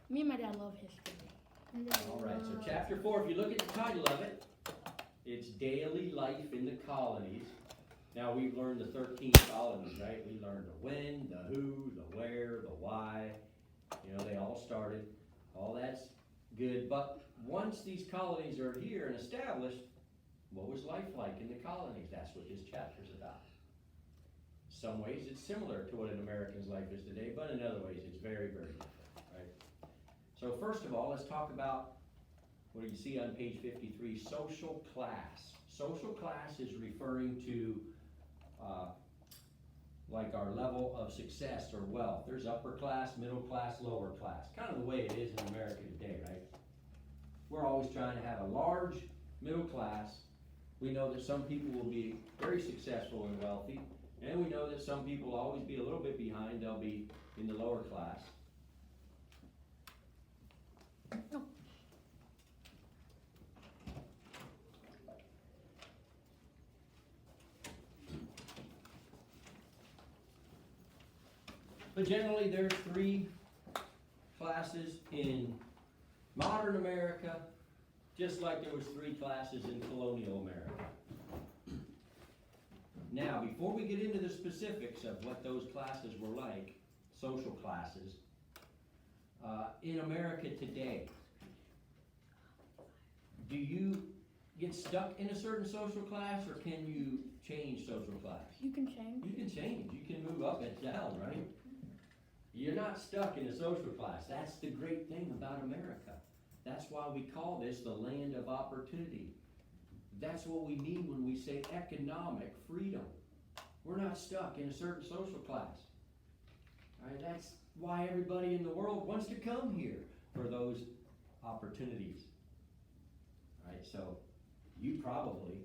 Me and my dad love history. All right, so chapter 4, if you look at the title of it, it's Daily Life in the Colonies. Now we've learned the 13 colonies, right? We learned the when, the who, the where, the why. You know, they all started. All that's good. But once these colonies are here and established, what was life like in the colonies? That's what this chapter's about. Some ways it's similar to what an American's life is today, but in other ways it's very, very different, right? So first of all, let's talk about what you see on page 53, social class. Social class is referring to like our level of success or wealth. There's upper class, middle class, lower class. Kind of the way it is in America today, right? We're always trying to have a large middle class. We know that some people will be very successful and wealthy, and we know that some people will always be a little bit behind. They'll be in the lower class. But generally, there's 3 classes in modern America, just like there was 3 classes in colonial America. Now, before we get into the specifics of what those classes were like, social classes, in America today, do you get stuck in a certain social class, or can you change social class? You can change. You can change. You can move up and down, right? You're not stuck in a social class. That's the great thing about America. That's why we call this the land of opportunity. That's what we mean when we say economic freedom. We're not stuck in a certain social class. All right, that's why everybody in the world wants to come here, for those opportunities. All right, so you probably,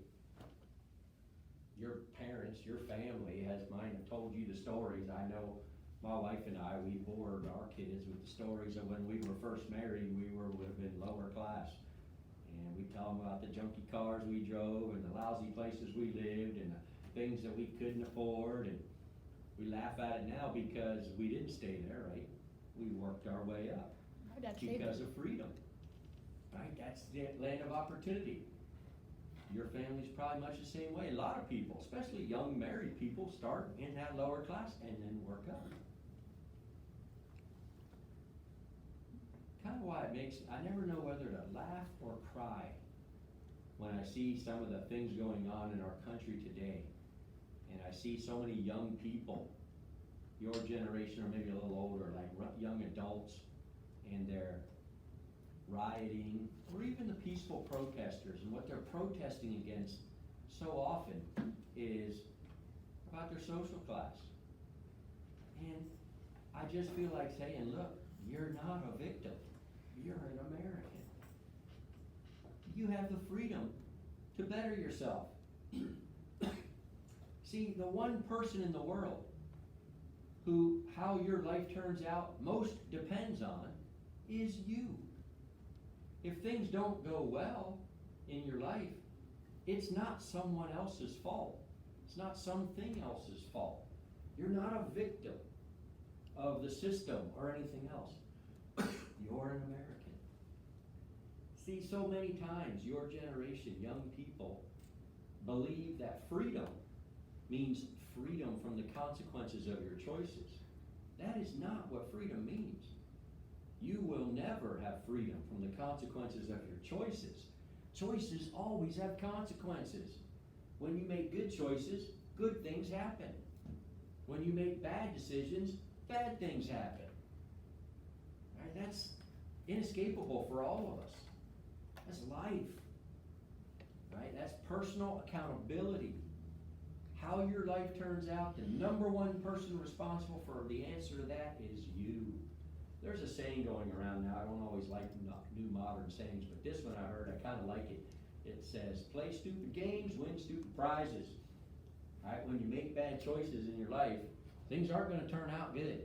your parents, your family might have told you the stories. I know my wife and I, we bored our kids with the stories of when we were first married. We would have been lower class. And we tell them about the junky cars we drove and the lousy places we lived and the things that we couldn't afford. And we laugh at it now because we didn't stay there, right? We worked our way up because of freedom, right? That's the land of opportunity. Your family's probably much the same way. A lot of people, especially young married people, start in that lower class and then work up. Kind of why it makes, I never know whether to laugh or cry when I see some of the things going on in our country today. And I see so many young people, your generation or maybe a little older, like young adults, and they're rioting, or even the peaceful protesters. And what they're protesting against so often is about their social class. And I just feel like saying, look, you're not a victim. You're an American. You have the freedom to better yourself. See, the one person in the world who how your life turns out most depends on is you. If things don't go well in your life, it's not someone else's fault. It's not something else's fault. You're not a victim of the system or anything else. You're an American. See, so many times your generation, young people, believe that freedom means freedom from the consequences of your choices. That is not what freedom means. You will never have freedom from the consequences of your choices. Choices always have consequences. When you make good choices, good things happen. When you make bad decisions, bad things happen. Right? That's inescapable for all of us. That's life. Right? That's personal accountability. How your life turns out, the number one person responsible for the answer to that is you. There's a saying going around now. I don't always like new modern sayings, but this one I heard, I kind of like it. It says, play stupid games, win stupid prizes. All right? When you make bad choices in your life, things aren't going to turn out good.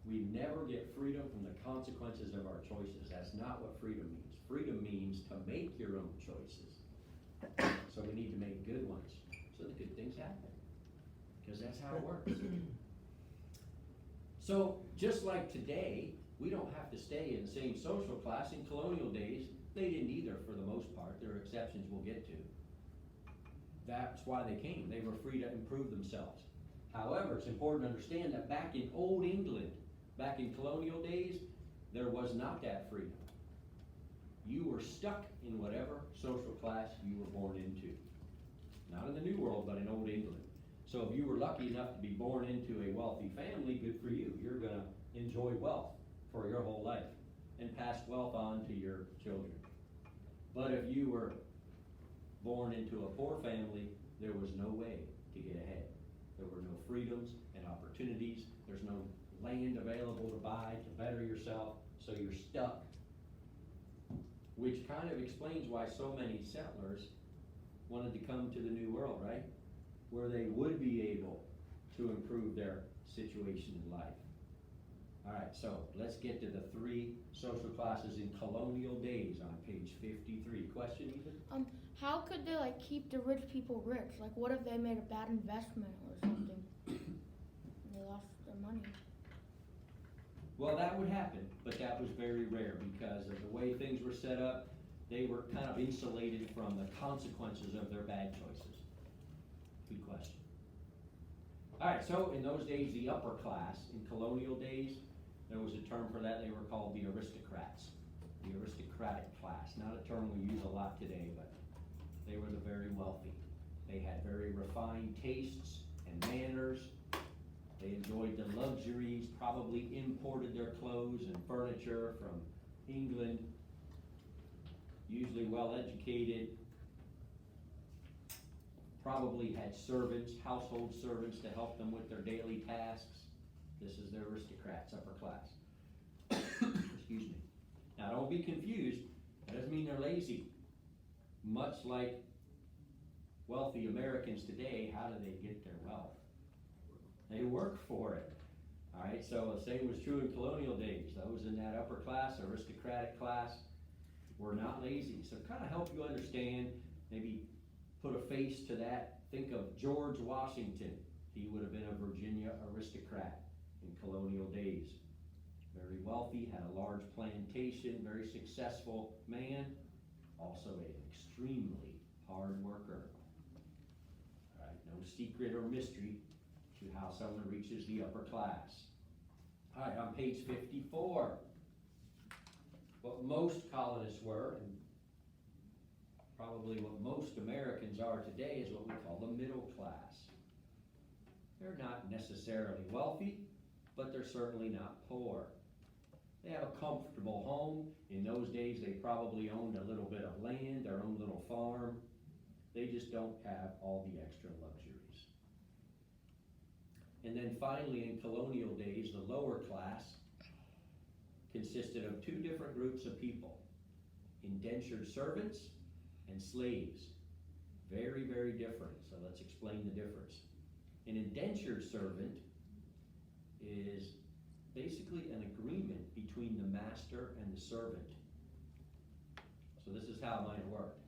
We never get freedom from the consequences of our choices. That's not what freedom means. Freedom means to make your own choices. So we need to make good ones so that good things happen. Because that's how it works. So just like today, We don't have to stay in the same social class. In colonial days, they didn't either for the most part. There are exceptions we'll get to. That's why they came. They were free to improve themselves. However, it's important to understand that back in Old England, back in colonial days, there was not that freedom. You were stuck in whatever social class you were born into. Not in the New World, but in Old England. So if you were lucky enough to be born into a wealthy family, good for you. You're gonna enjoy wealth for your whole life and pass wealth on to your children. But if you were born into a poor family, there was no way to get ahead. There were no freedoms and opportunities. There's no land available to buy to better yourself, so you're stuck. Which kind of explains why so many settlers wanted to come to the New World, right? Where they would be able to improve their situation in life. All right, so let's get to the 3 social classes in colonial days on page 53. Question, Ethan? How could they like keep the rich people rich? Like, what if they made a bad investment or something? And they lost their money. Well, that would happen, but that was very rare because of the way things were set up. They were kind of insulated from the consequences of their bad choices. Good question. All right, so in those days, the upper class, in colonial days, there was a term for that. They were called the aristocrats, the aristocratic class. Not a term we use a lot today, but they were the very wealthy. They had very refined tastes and manners. They enjoyed the luxuries, probably imported their clothes and furniture from England, usually well educated, probably had servants, household servants to help them with their daily tasks. This is their aristocrats, upper class. Excuse me. Now don't be confused, that doesn't mean they're lazy. Much like wealthy Americans today, how do they get their wealth? They work for it. All right, so the same was true in colonial days. Those in that upper class, aristocratic class, were not lazy. So kind of help you understand, maybe put a face to that. Think of George Washington. He would have been a Virginia aristocrat in colonial days. Very wealthy, had a large plantation, very successful man, also an extremely hard worker. All right, no secret or mystery to how someone reaches the upper class. All right, on page 54, what most colonists were, and probably what most Americans are today, is what we call the middle class. They're not necessarily wealthy, but they're certainly not poor. They have a comfortable home. In those days, they probably owned a little bit of land, their own little farm. They just don't have all the extra luxuries. And then finally, in colonial days, the lower class consisted of 2 different groups of people: indentured servants and slaves. Very, very different. So let's explain the difference. An indentured servant is basically an agreement between the master and the servant. So this is how mine worked.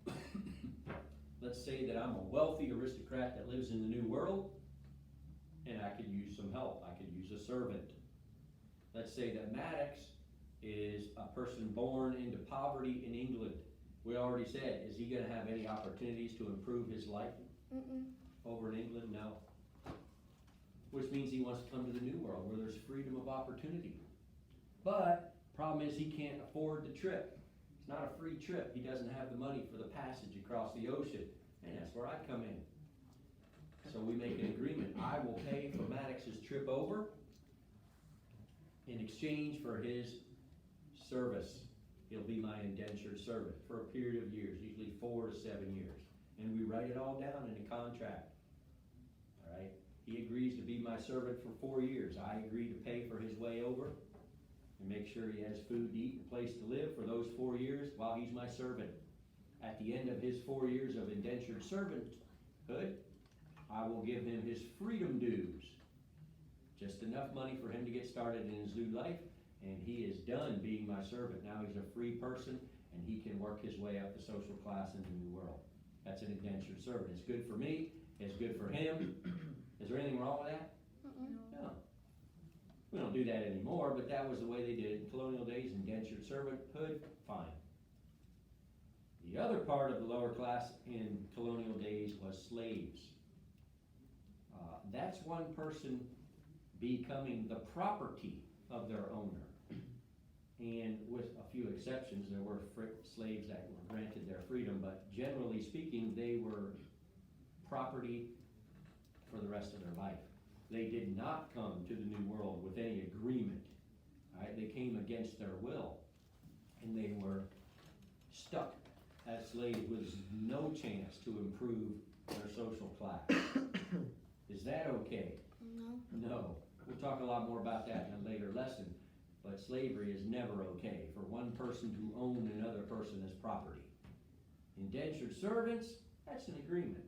Let's say that I'm a wealthy aristocrat that lives in the New World, and I could use some help. I could use a servant. Let's say that Maddox is a person born into poverty in England. We already said, is he going to have any opportunities to improve his life over in England? No. Which means he wants to come to the New World where there's freedom of opportunity. But problem is he can't afford the trip. It's not a free trip. He doesn't have the money for the passage across the ocean. And that's where I come in. So we make an agreement. I will pay for Maddox's trip over in exchange for his service. He'll be my indentured servant for a period of years, usually 4 to 7 years. And we write it all down in a contract. All right? He agrees to be my servant for 4 years. I agree to pay for his way over and make sure he has food to eat and a place to live for those 4 years while he's my servant. At the end of his 4 years of indentured servanthood, I will give him his freedom dues. Just enough money for him to get started in his new life, and he is done being my servant. Now he's a free person, and he can work his way up the social class in the new world. That's an indentured servant. It's good for me. It's good for him. Is there anything wrong with that? No. We don't do that anymore, but that was the way they did it in colonial days. Indentured servanthood, fine. The other part of the lower class in colonial days was slaves. That's one person becoming the property of their owner. And with a few exceptions, there were slaves that were granted their freedom, but generally speaking, they were property for the rest of their life. They did not come to the New World with any agreement. Right? They came against their will, and they were stuck as slaves with no chance to improve their social class. Is that okay? No. No. We'll talk a lot more about that in a later lesson, but slavery is never okay for one person to own another person as property. Indentured servants, that's an agreement.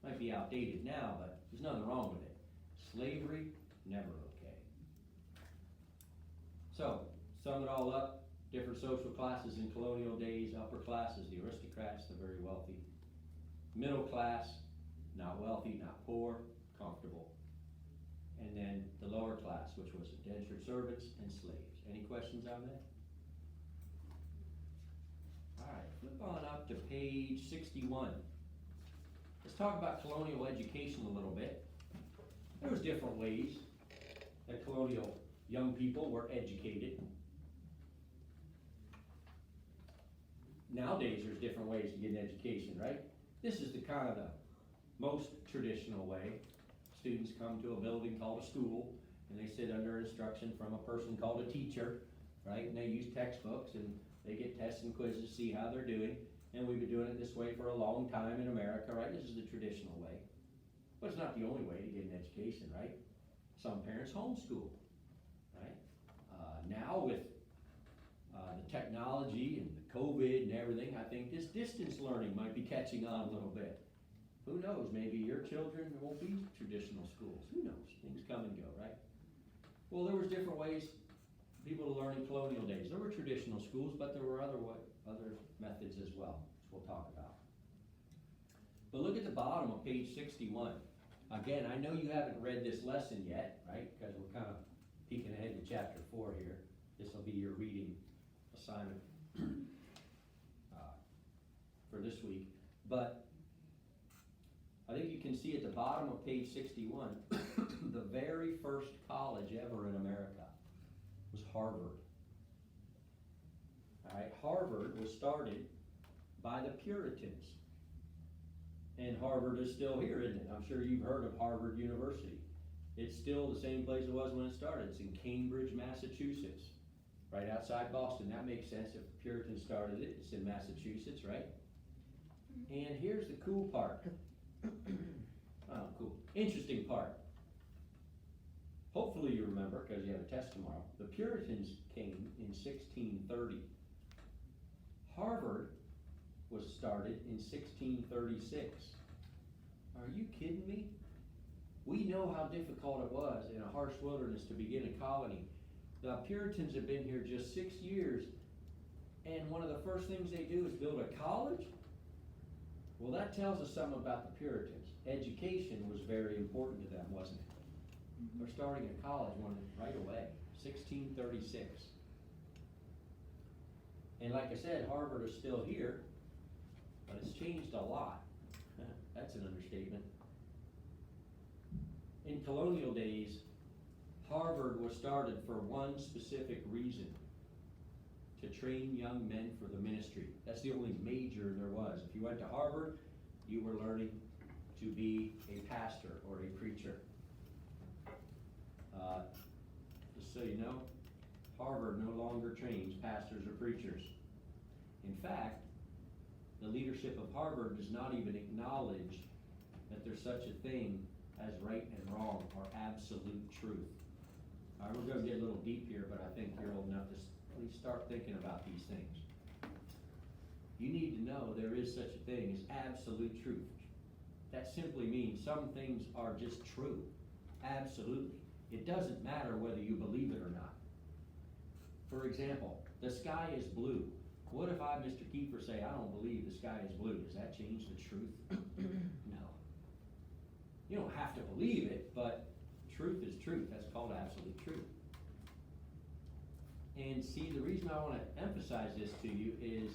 Might be outdated now, but there's nothing wrong with it. Slavery, never okay. So, sum it all up, different social classes in colonial days. Upper class is the aristocrats, the very wealthy. Middle class, not wealthy, not poor, comfortable. And then the lower class, which was indentured servants and slaves. Any questions on that? All right, flip on up to page 61. Let's talk about colonial education a little bit. There was different ways that colonial young people were educated. Nowadays, there's different ways to get an education, right? This is the kind of the most traditional way. Students come to a building called a school, and they sit under instruction from a person called a teacher, right? And they use textbooks, and they get tests and quizzes to see how they're doing. And we've been doing it this way for a long time in America, right? This is the traditional way. But it's not the only way to get an education, right? Some parents homeschool, right? Now with the technology and the COVID and everything, I think this distance learning might be catching on a little bit. Who knows, maybe your children won't be traditional schools. Who knows? Things come and go, right? Well, there was different ways people to learn in colonial days. There were traditional schools, but there were other methods as well, which we'll talk about. But look at the bottom of page 61. Again, I know you haven't read this lesson yet, right? Because we're kind of peeking ahead to chapter 4 here. This will be your reading assignment for this week. But I think you can see at the bottom of page 61, the very first college ever in America was Harvard. All right, Harvard was started by the Puritans. And Harvard is still here, isn't it? I'm sure you've heard of Harvard University. It's still the same place it was when it started. It's in Cambridge, Massachusetts, right outside Boston. That makes sense if the Puritans started it. It's in Massachusetts, right? And here's the cool part. Oh, cool. Interesting part. Hopefully you remember, because you have a test tomorrow. The Puritans came in 1630. Harvard was started in 1636. Are you kidding me? We know how difficult it was in a harsh wilderness to begin a colony. The Puritans have been here just 6 years, and one of the first things they do is build a college? Well, that tells us something about the Puritans. Education was very important to them, wasn't it? They're starting a college right away, 1636. And like I said, Harvard is still here, but it's changed a lot. That's an understatement. In colonial days, Harvard was started for one specific reason: to train young men for the ministry. That's the only major there was. If you went to Harvard, you were learning to be a pastor or a preacher. Just so you know, Harvard no longer trains pastors or preachers. In fact, the leadership of Harvard does not even acknowledge that there's such a thing as right and wrong or absolute truth. All right, we're going to get a little deep here, but I think you're old enough to at least start thinking about these things. You need to know there is such a thing as absolute truth. That simply means some things are just true. Absolutely. It doesn't matter whether you believe it or not. For example, the sky is blue. What if I, Mr. Kiefer, say I don't believe the sky is blue? Does that change the truth? No. You don't have to believe it, but truth is truth. That's called absolute truth. And see, the reason I wanna emphasize this to you is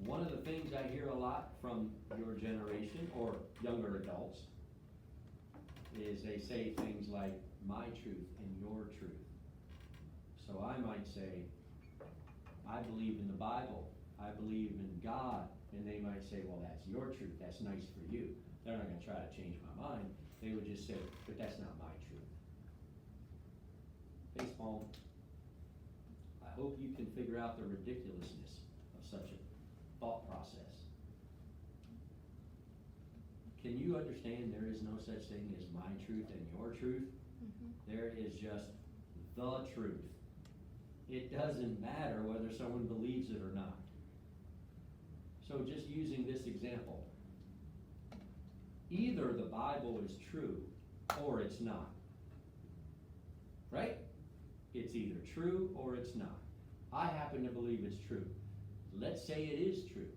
one of the things I hear a lot from your generation or younger adults is they say things like, my truth and your truth. So I might say, I believe in the Bible, I believe in God, and they might say, well, that's your truth, that's nice for you. They're not gonna try to change my mind, they would just say, but that's not my truth. Facepalm. I hope you can figure out the ridiculousness of such a thought process. Can you understand there is no such thing as my truth and your truth? There is just the truth. It doesn't matter whether someone believes it or not. So just using this example, either the Bible is true or it's not. Right? It's either true or it's not. I happen to believe it's true. Let's say it is true.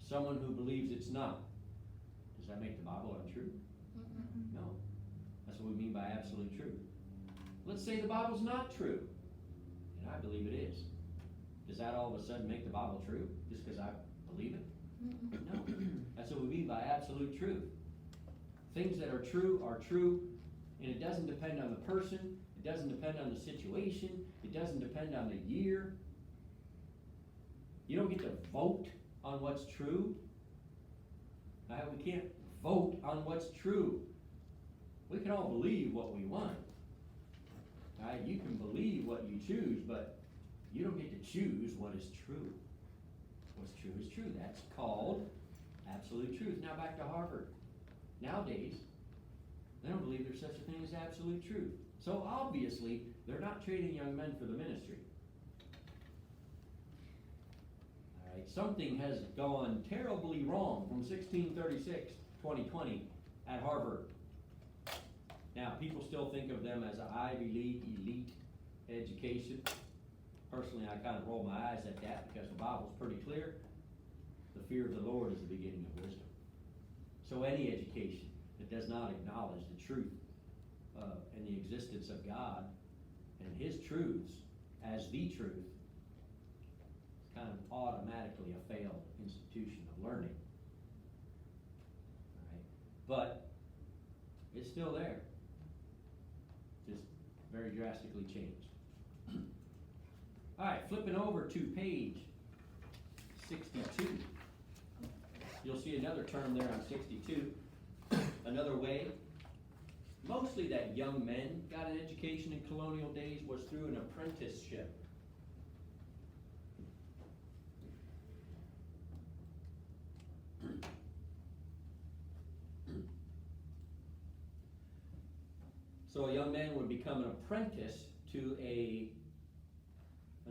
Someone who believes it's not, does that make the Bible untrue? No. That's what we mean by absolute truth. Let's say the Bible's not true, and I believe it is. Does that all of a sudden make the Bible true, just because I believe it? No. That's what we mean by absolute truth. Things that are true, and it doesn't depend on the person, it doesn't depend on the situation, it doesn't depend on the year. You don't get to vote on what's true. We can't vote on what's true. We can all believe what we want. You can believe what you choose, but you don't get to choose what is true. What's true is true. That's called absolute truth. Now back to Harvard. Nowadays, they don't believe there's such a thing as absolute truth. So obviously, they're not training young men for the ministry. All right, something has gone terribly wrong from 1636 to 2020 at Harvard. Now, people still think of them as an Ivy League elite education. Personally, I kind of roll my eyes at that because the Bible's pretty clear. The fear of the Lord is the beginning of wisdom. So any education that does not acknowledge the truth and the existence of God and His truths as the truth is kind of automatically a failed institution of learning. All right? But it's still there. Just very drastically changed. All right, flipping over to page 62. You'll see another term there on 62. Another way, mostly that young men got an education in colonial days was through an apprenticeship. So a young man would become an apprentice to an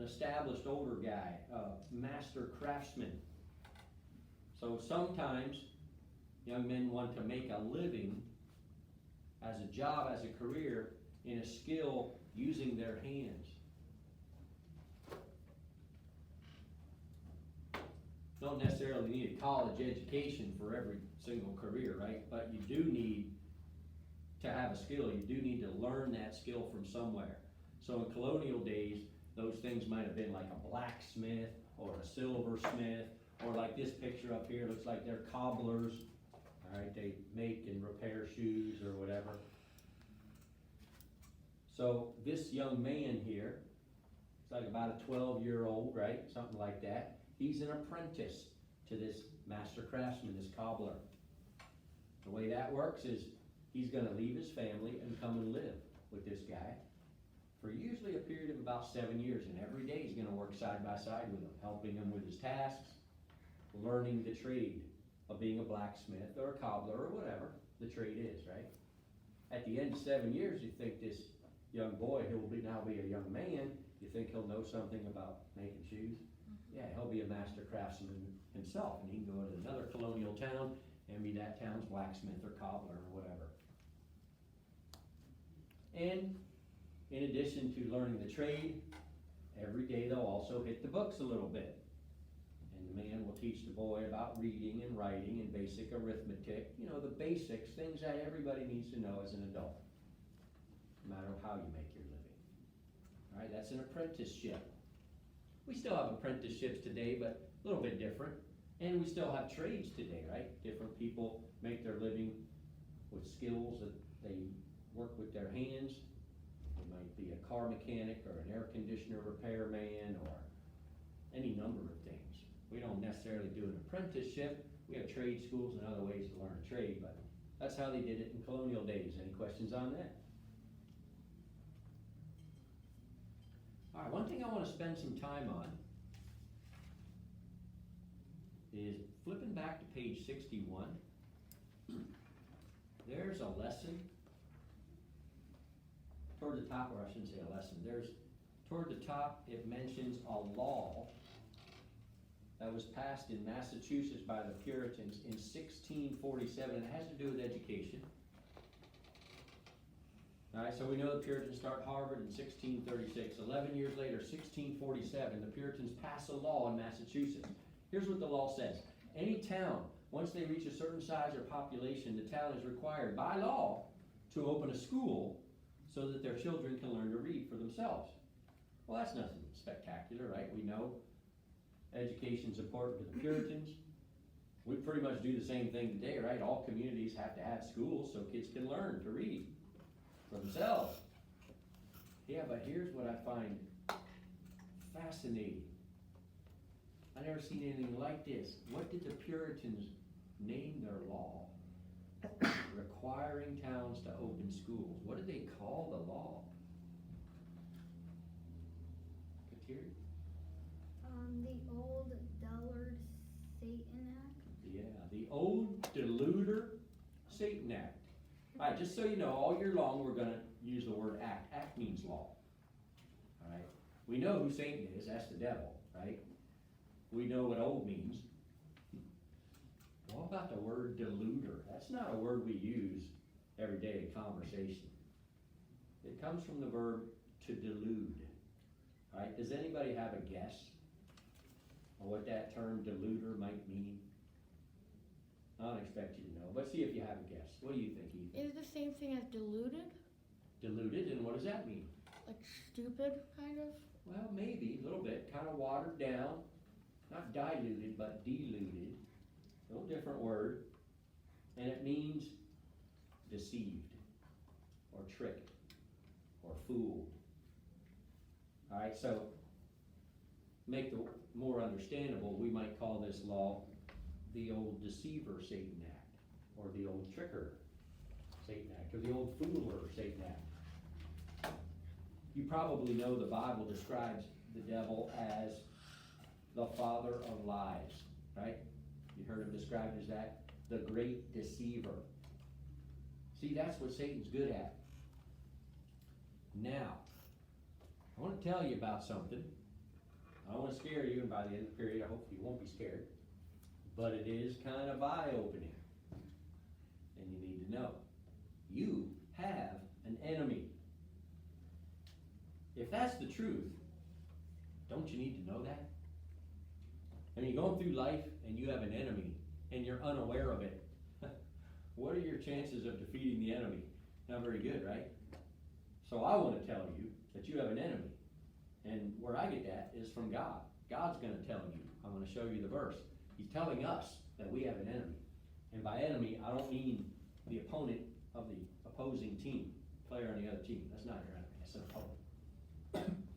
established older guy, a master craftsman. So sometimes young men want to make a living as a job, as a career, in a skill using their hands. Don't necessarily need a college education for every single career, right? But you do need to have a skill. You do need to learn that skill from somewhere. So in colonial days, those things might have been like a blacksmith or a silversmith, or like this picture up here, looks like they're cobblers. All right, they make and repair shoes or whatever. So this young man here, it's like about a 12-year-old, right? Something like that. He's an apprentice to this master craftsman, this cobbler. The way that works is he's going to leave his family and come and live with this guy for usually a period of about 7 years, and every day he's going to work side by side with him, helping him with his tasks, learning the trade of being a blacksmith or a cobbler or whatever the trade is, right? At the end of 7 years, you think this young boy, who will now be a young man, you think he'll know something about making shoes? Yeah, he'll be a master craftsman himself, and he can go to another colonial town and be that town's blacksmith or cobbler or whatever. And in addition to learning the trade, every day they'll also hit the books a little bit. And the man will teach the boy about reading and writing and basic arithmetic, you know, the basics, things that everybody needs to know as an adult, no matter how you make your living. All right, that's an apprenticeship. We still have apprenticeships today, but a little bit different. And we still have trades today, right? Different people make their living with skills that they work with their hands. They might be a car mechanic or an air conditioner repairman or any number of things. We don't necessarily do an apprenticeship. We have trade schools and other ways to learn a trade, but that's how they did it in colonial days. Any questions on that? All right, one thing I want to spend some time on is flipping back to page 61. There's a lesson toward the top, or I shouldn't say a lesson. Toward the top, it mentions a law that was passed in Massachusetts by the Puritans in 1647. It has to do with education. All right, so we know the Puritans start Harvard in 1636. 11 years later, 1647, the Puritans pass a law in Massachusetts. Here's what the law says. Any town, once they reach a certain size or population, the town is required by law to open a school so that their children can learn to read for themselves. Well, that's nothing spectacular, right? We know education's important to the Puritans. We pretty much do the same thing today, right? All communities have to have schools so kids can learn to read for themselves. Yeah, but here's what I find fascinating. I never seen anything like this. What did the Puritans name their law? Requiring towns to open schools. What did they call the law? Kateri? The old Dullard Satan Act. Yeah, the old Deluder Satan Act. All right, just so you know, all year long we're going to use the word act. Act means law. All right, we know who Satan is. That's the devil, right? We know what old means. What about the word deluder? That's not a word we use every day in conversation. It comes from the verb to delude. All right, does anybody have a guess on what that term deluder might mean? I don't expect you to know, but see if you have a guess. What do you think, Ethan? Is it the same thing as diluted? Diluted, and what does that mean? Like stupid, kind of? Well, maybe, a little bit, kind of watered down. Not diluted, but diluted. A little different word. And it means deceived, or tricked, or fooled. Alright, so, make the more understandable, we might call this law the old deceiver Satan Act, or the old tricker Satan Act, or the old fooler Satan Act. You probably know the Bible describes the devil as the father of lies, right? You heard him described as that, the great deceiver. See, that's what Satan's good at. Now, I want to tell you about something. I don't want to scare you, and by the end of the period, I hope you won't be scared. But it is kind of eye-opening. And you need to know. You have an enemy. If that's the truth, don't you need to know that? I mean, you're going through life and you have an enemy and you're unaware of it. What are your chances of defeating the enemy? Not very good, right? So I want to tell you that you have an enemy. And where I get that is from God. God's going to tell you. I'm going to show you the verse. He's telling us that we have an enemy. And by enemy, I don't mean the opponent of the opposing team, player on the other team. That's not your enemy. That's an opponent.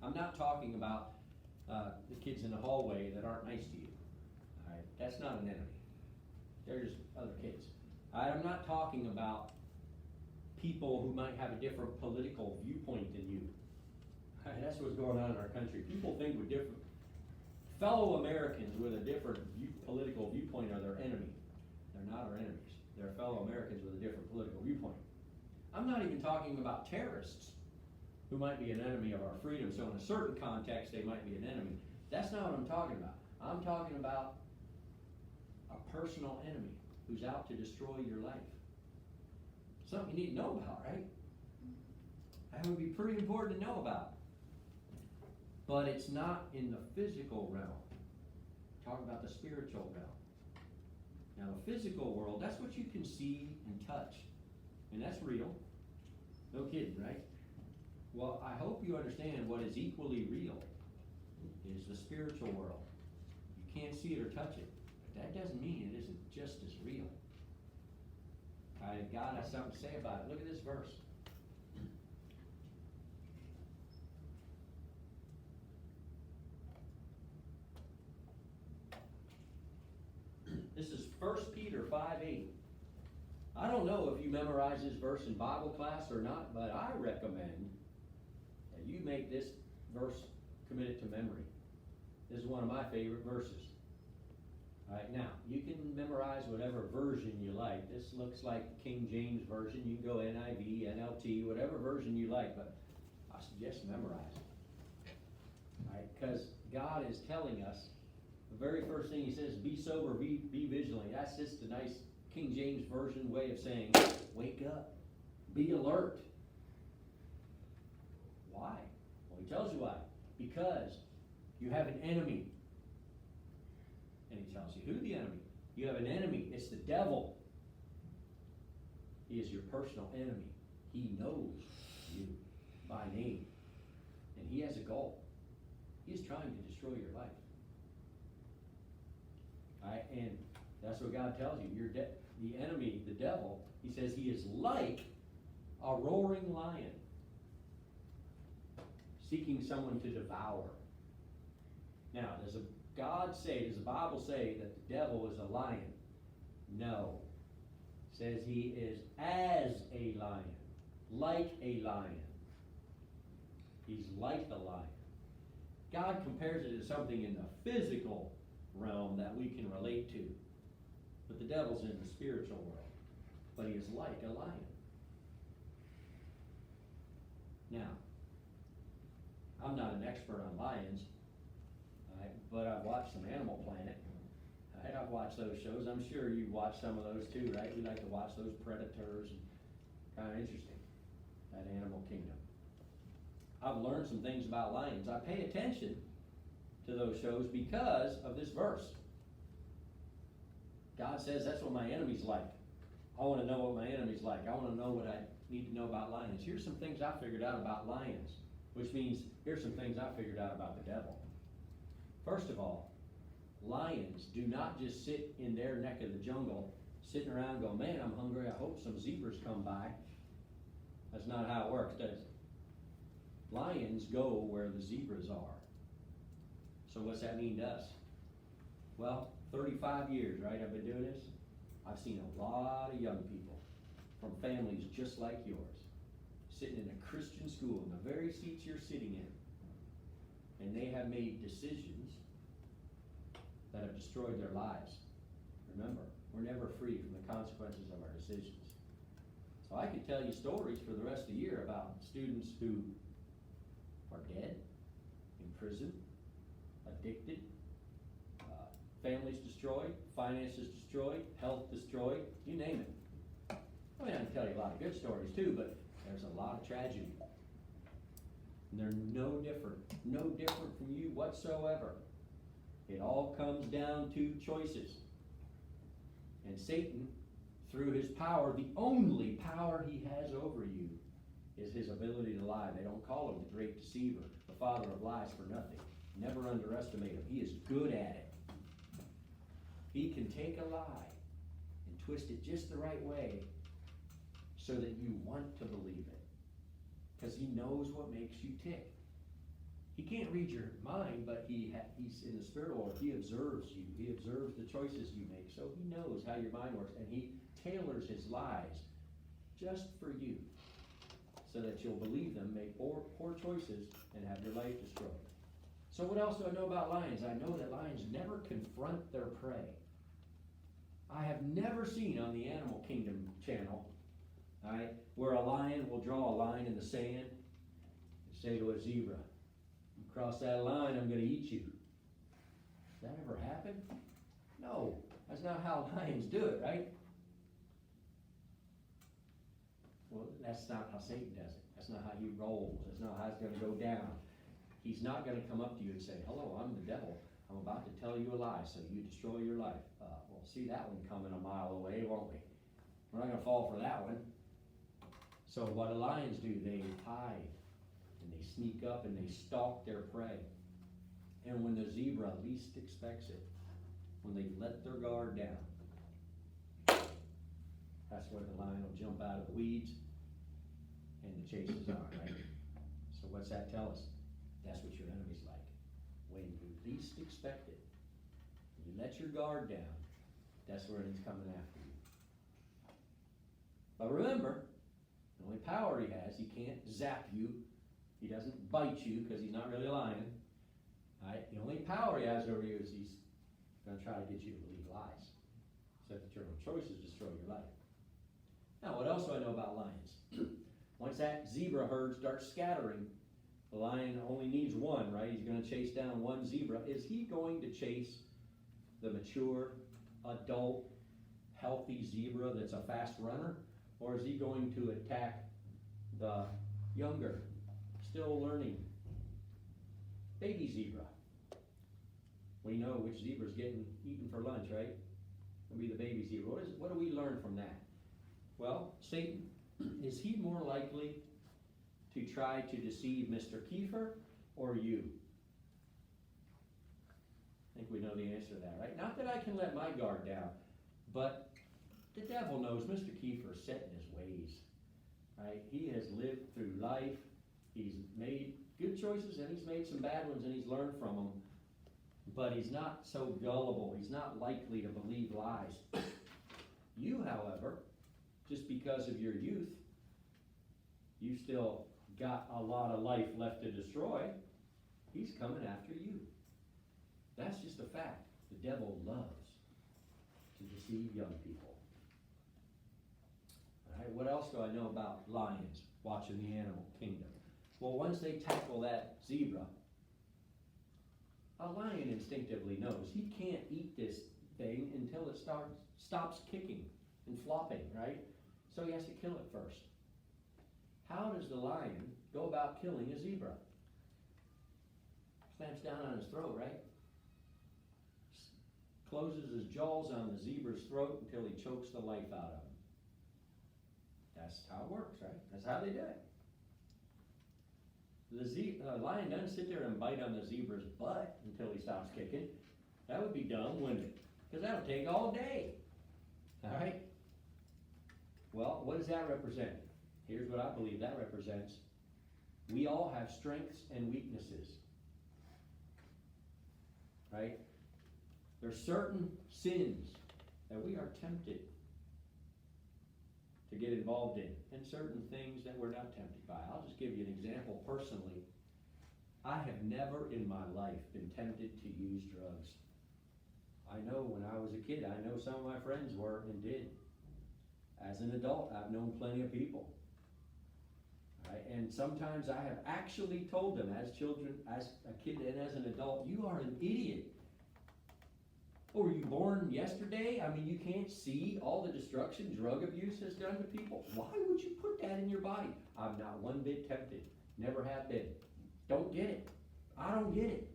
I'm not talking about the kids in the hallway that aren't nice to you. All right? That's not an enemy. They're just other kids. I'm not talking about people who might have a different political viewpoint than you. All right? That's what's going on in our country. People think with different, fellow Americans with a different political viewpoint are their enemy. They're not our enemies. They're fellow Americans with a different political viewpoint. I'm not even talking about terrorists who might be an enemy of our freedom. So in a certain context, they might be an enemy. That's not what I'm talking about. I'm talking about a personal enemy who's out to destroy your life. Something you need to know about, right? That would be pretty important to know about. But it's not in the physical realm. Talk about the spiritual realm. Now the physical world, that's what you can see and touch. And that's real. No kidding, right? Well, I hope you understand what is equally real is the spiritual world. You can't see it or touch it, but that doesn't mean it isn't just as real. God has something to say about it. Look at this verse. This is 1 Peter 5:8. I don't know if you memorize this verse in Bible class or not, but I recommend that you make this verse commit it to memory. This is one of my favorite verses. Alright, now, you can memorize whatever version you like. This looks like King James Version. You can go NIV, NLT, whatever version you like, but I suggest memorize it. Alright, because God is telling us, the very first thing he says, be sober, be vigilant. That's just a nice King James Version way of saying, wake up, be alert. Why? Well, he tells you why. Because you have an enemy. And he tells you who the enemy. You have an enemy. It's the devil. He is your personal enemy. He knows you by name. And he has a goal. He is trying to destroy your life. Alright, and that's what God tells you. The enemy, the devil, he says he is like a roaring lion, seeking someone to devour. Now, does the Bible say that the devil is a lion? No. It says he is as a lion, like a lion. He's like a lion. God compares it to something in the physical realm that we can relate to. But the devil's in the spiritual world. But he is like a lion. Now, I'm not an expert on lions, but I've watched some Animal Planet. I've watched those shows. I'm sure you've watched some of those too, right? We like to watch those predators. And kind of interesting, that animal kingdom. I've learned some things about lions. I pay attention to those shows because of this verse. God says that's what my enemy's like. I want to know what my enemy's like. I want to know what I need to know about lions. Here's some things I figured out about lions, which means here's some things I figured out about the devil. First of all, lions do not just sit in their neck of the jungle, sitting around going, man, I'm hungry, I hope some zebras come by. That's not how it works, does it? Lions go where the zebras are. So what's that mean to us? Well, 35 years, right, I've been doing this. I've seen a lot of young people from families just like yours, sitting in a Christian school in the very seats you're sitting in. And they have made decisions that have destroyed their lives. Remember, we're never free from the consequences of our decisions. So I could tell you stories for the rest of the year about students who are dead, in prison, addicted, families destroyed, finances destroyed, health destroyed, you name it. I mean, I can tell you a lot of good stories too, but there's a lot of tragedy. And they're no different from you whatsoever. It all comes down to choices. And Satan, through his power, the only power he has over you is his ability to lie. They don't call him the great deceiver, the father of lies for nothing. Never underestimate him. He is good at it. He can take a lie and twist it just the right way so that you want to believe it. Because he knows what makes you tick. He can't read your mind, but he's in the spirit world. He observes you. He observes the choices you make. So he knows how your mind works. And he tailors his lies just for you so that you'll believe them, make poor choices, and have your life destroyed. So what else do I know about lions? I know that lions never confront their prey. I have never seen on the Animal Kingdom channel, alright, where a lion will draw a line in the sand and say to a zebra, you cross that line, I'm going to eat you. Does that ever happen? No, that's not how lions do it, right? Well, that's not how Satan does it. That's not how he rolls. That's not how it's going to go down. He's not going to come up to you and say, hello, I'm the devil. I'm about to tell you a lie so you destroy your life. We'll see that one coming a mile away, won't we? We're not going to fall for that one. So what do lions do? They hide. sneak up and they stalk their prey. And when the zebra least expects it, when they let their guard down, that's where the lion will jump out of the weeds and the chase is on, right? So what's that tell us? That's what your enemy's like. When you least expect it, you let your guard down, that's where he's coming after you. But remember, the only power he has, he can't zap you, he doesn't bite you because he's not really a lion. Right? The only power he has over you is he's going to try to get you to believe lies, so that your own choices destroy your life. Now, what else do I know about lions? Once that zebra herd starts scattering, the lion only needs one, right? He's going to chase down one zebra. Is he going to chase the mature, adult, healthy zebra that's a fast runner? Or is he going to attack the younger, still learning, baby zebra? We know which zebra's getting eaten for lunch, right? It'll be the baby zebra. What do we learn from that? Well, Satan, is he more likely to try to deceive Mr. Kiefer or you? I think we know the answer to that, right? Not that I can let my guard down, but the devil knows Mr. Kiefer's set in his ways, right? He has lived through life. He's made good choices and he's made some bad ones and he's learned from them. But he's not so gullible. He's not likely to believe lies. You, however, just because of your youth, you still got a lot of life left to destroy. He's coming after you. That's just a fact. The devil loves to deceive young people. All right, what else do I know about lions watching the animal kingdom? Well, once they tackle that zebra, a lion instinctively knows he can't eat this thing until it stops kicking and flopping, right? So he has to kill it first. How does the lion go about killing a zebra? Clamps down on his throat, right? Closes his jaws on the zebra's throat until he chokes the life out of him. That's how it works, right? That's how they do it. The lion doesn't sit there and bite on the zebra's butt until he stops kicking. That would be dumb, wouldn't it? Because that would take all day. All right? Well, what does that represent? Here's what I believe that represents. We all have strengths and weaknesses. Right? There's certain sins that we are tempted to get involved in, and certain things that we're not tempted by. I'll just give you an example personally. I have never in my life been tempted to use drugs. I know when I was a kid, I know some of my friends were and did. As an adult, I've known plenty of people. Right? And sometimes I have actually told them as children, as a kid and as an adult, you are an idiot. Oh, were you born yesterday? I mean, you can't see all the destruction drug abuse has done to people. Why would you put that in your body? I'm not one bit tempted. Never have been. Don't get it. I don't get it.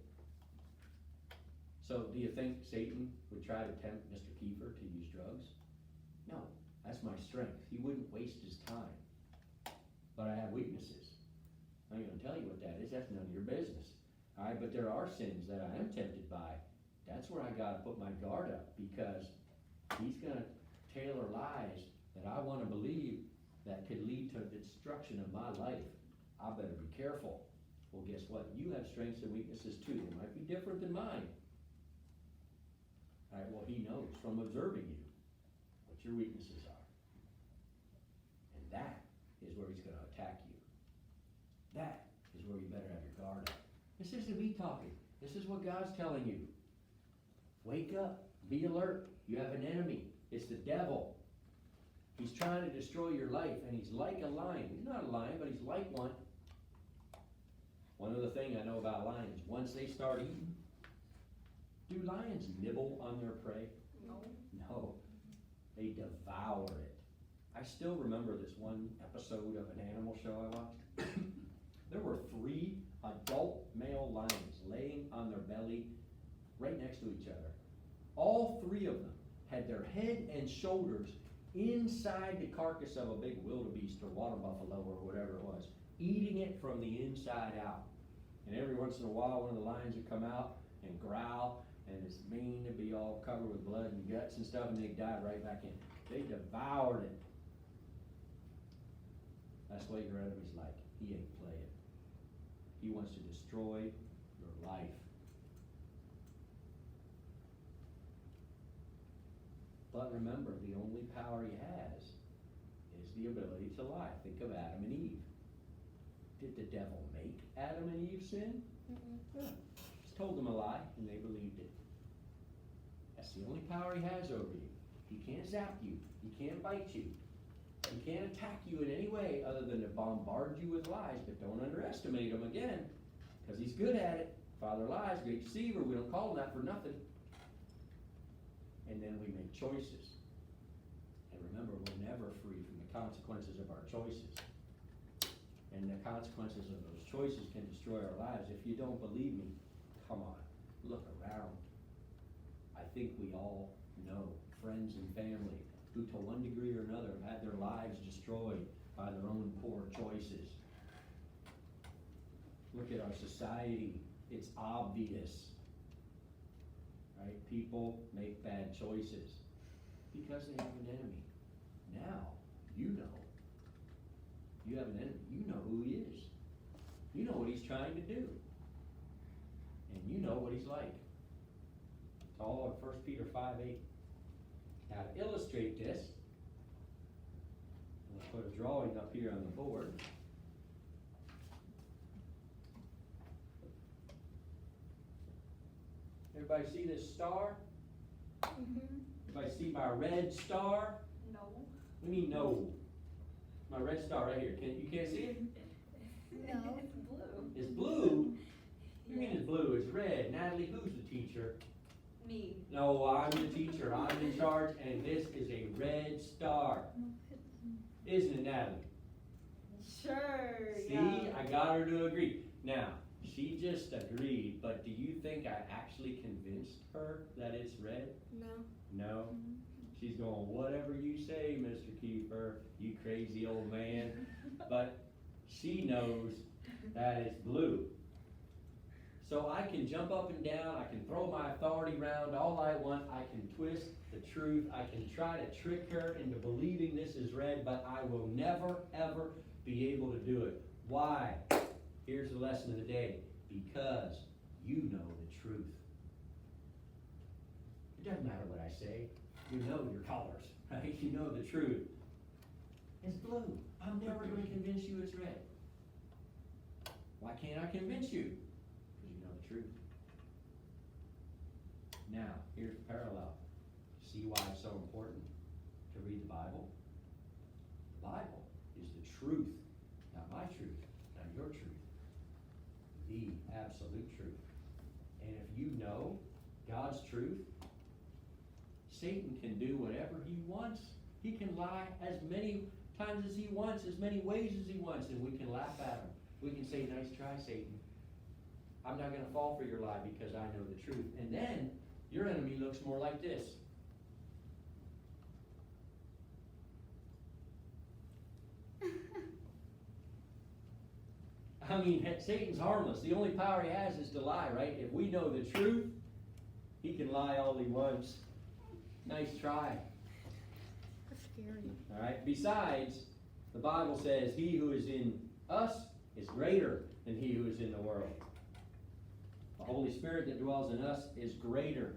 So do you think Satan would try to tempt Mr. Kiefer to use drugs? No, that's my strength. He wouldn't waste his time. But I have weaknesses. I'm going to tell you what that is. That's none of your business. All right, but there are sins that I am tempted by. That's where I got to put my guard up, because he's going to tailor lies that I want to believe that could lead to the destruction of my life. I better be careful. Well, guess what? You have strengths and weaknesses too. They might be different than mine. All right, well, he knows from observing you what your weaknesses are. And that is where he's going to attack you. That is where you better have your guard up. This isn't me talking. This is what God's telling you. Wake up. Be alert. You have an enemy. It's the devil. He's trying to destroy your life, and he's like a lion. He's not a lion, but he's like one. One other thing I know about lions, once they start eating, do lions nibble on their prey? No. No. They devour it. I still remember this one episode of an animal show I watched. There were 3 adult male lions laying on their belly right next to each other. All 3 of them had their head and shoulders inside the carcass of a big wildebeest or water buffalo or whatever it was. eating it from the inside out. And every once in a while, one of the lions would come out and growl, and his mane would be all covered with blood and guts and stuff, and they'd dive right back in. They devoured it. That's what your enemy's like. He ain't playing. He wants to destroy your life. But remember, the only power he has is the ability to lie. Think of Adam and Eve. Did the devil make Adam and Eve sin? Yeah. Just told them a lie, and they believed it. That's the only power he has over you. He can't zap you. He can't bite you. He can't attack you in any way other than to bombard you with lies, but don't underestimate him again, because he's good at it. Father lies, great deceiver, we don't call him that for nothing. And then we make choices. And remember, we're never free from the consequences of our choices. And the consequences of those choices can destroy our lives. If you don't believe me, come on, look around. I think we all know friends and family who to one degree or another have had their lives destroyed by their own poor choices. Look at our society. It's obvious. Right? People make bad choices because they have an enemy. Now, you know. You have an enemy. You know who he is. You know what he's trying to do. And you know what he's like. It's all in 1 Peter 5:8. Now to illustrate this, I'm going to put a drawing up here on the board. Everybody see this star? Everybody see my red star? No. What do you mean no? My red star right here. You can't see it? No. It's blue. It's blue? What do you mean it's blue? It's red. Natalie, who's the teacher? Me. No, I'm the teacher. I'm in charge, and this is a red star. Isn't it, Natalie? Sure. See, Yeah. I got her to agree. Now, she just agreed, but do you think I actually convinced her that it's red? No. No? She's going, whatever you say, Mr. Kiefer, you crazy old man. But she knows that it's blue. So I can jump up and down, I can throw my authority around all I want, I can twist the truth, I can try to trick her into believing this is red, but I will never, ever be able to do it. Why? Here's the lesson of the day. Because you know the truth. It doesn't matter what I say. You know your colors, right? You know the truth. It's blue. I'm never going to convince you it's red. Why can't I convince you? Because you know the truth. Now, here's the parallel. See why it's so important to read the Bible? The Bible is the truth. Not my truth, not your truth. The absolute truth. And if you know God's truth, Satan can do whatever he wants. He can lie as many times as he wants, as many ways as he wants, and we can laugh at him. We can say, nice try, Satan. I'm not going to fall for your lie because I know the truth. And then your enemy looks more like this. I mean, Satan's harmless. The only power he has is to lie, right? If we know the truth, he can lie all he wants. Nice try. That's scary. All right. Besides, the Bible says, he who is in us is greater than he who is in the world. The Holy Spirit that dwells in us is greater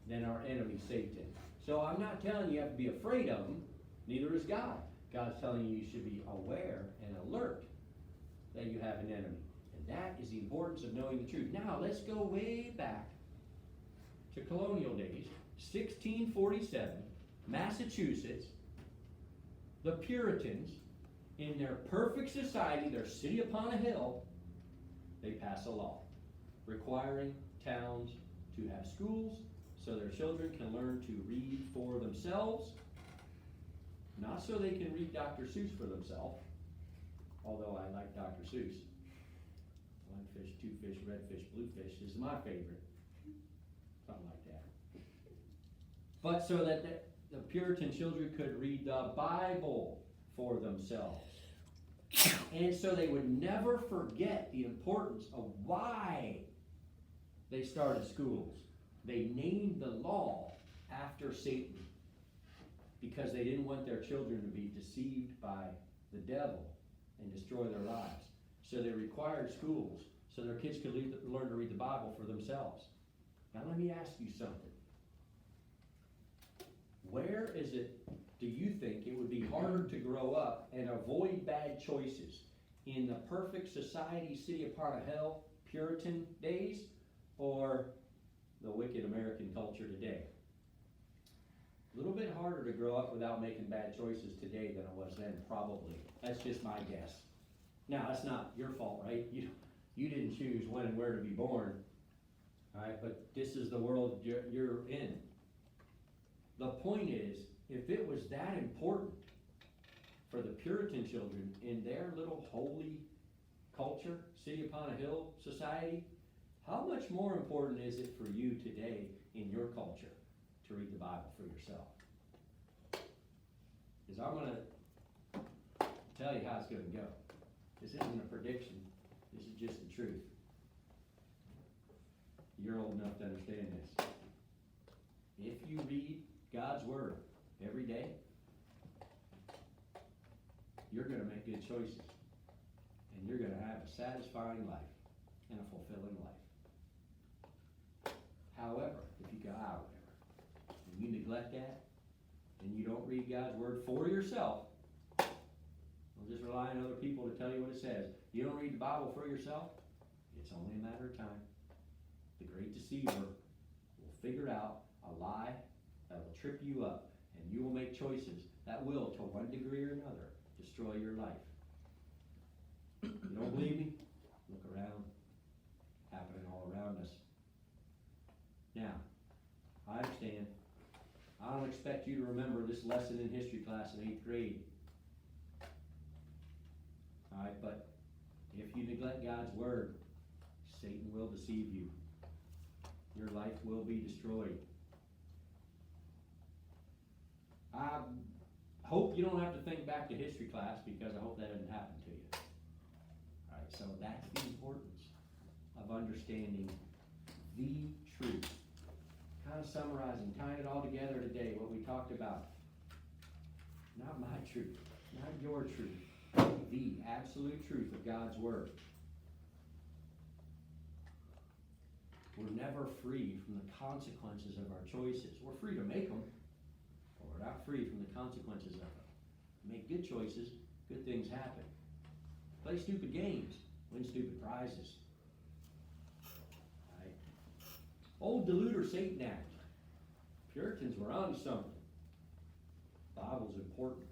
than our enemy, Satan. So I'm not telling you have to be afraid of him. Neither is God. God's telling you you should be aware and alert that you have an enemy. And that is the importance of knowing the truth. Now, let's go way back to colonial days. 1647, Massachusetts, the Puritans, in their perfect society, their city upon a hill, they pass a law requiring towns to have schools so their children can learn to read for themselves, not so they can read Dr. Seuss for themselves, although I like Dr. Seuss. One fish, two fish, red fish, blue fish is my favorite. Something like that. But so that the Puritan children could read the Bible for themselves. And so they would never forget the importance of why they started schools. They named the law after Satan because they didn't want their children to be deceived by the devil and destroy their lives. So they required schools so their kids could learn to read the Bible for themselves. Now let me ask you something. Where is it, do you think it would be harder to grow up and avoid bad choices in the perfect society, city upon a hill, Puritan days, or the wicked American culture today? A little bit harder to grow up without making bad choices today than it was then, probably. That's just my guess. Now, that's not your fault, right? You didn't choose when and where to be born, all right? But this is the world you're in. The point is, if it was that important for the Puritan children in their little holy culture, city upon a hill society, how much more important is it for you today in your culture to read the Bible for yourself? Because I'm going to tell you how it's going to go. This isn't a prediction. This is just the truth. You're old enough to understand this. If you read God's Word every day, you're going to make good choices. And you're going to have a satisfying life and a fulfilling life. However, if you go, whatever, and you neglect that, and you don't read God's Word for yourself, don't just rely on other people to tell you what it says. You don't read the Bible for yourself, it's only a matter of time. The great deceiver will figure out a lie that will trip you up, and you will make choices that will, to one degree or another, destroy your life. You don't believe me? Look around. Happening all around us. Now, I understand. I don't expect you to remember this lesson in history class in 8th grade. Alright, but if you neglect God's Word, Satan will deceive you. Your life will be destroyed. I hope you don't have to think back to history class, because I hope that doesn't happen to you. Alright, so that's the importance of understanding the truth. Kind of summarizing, tying it all together today, what we talked about. Not my truth, not your truth, the absolute truth of God's Word. We're never free from the consequences of our choices. We're free to make them, but we're not free from the consequences of them. Make good choices, good things happen. Play stupid games, win stupid prizes. Right? Old Deluder Satan Act. Puritans were on something. The Bible's important.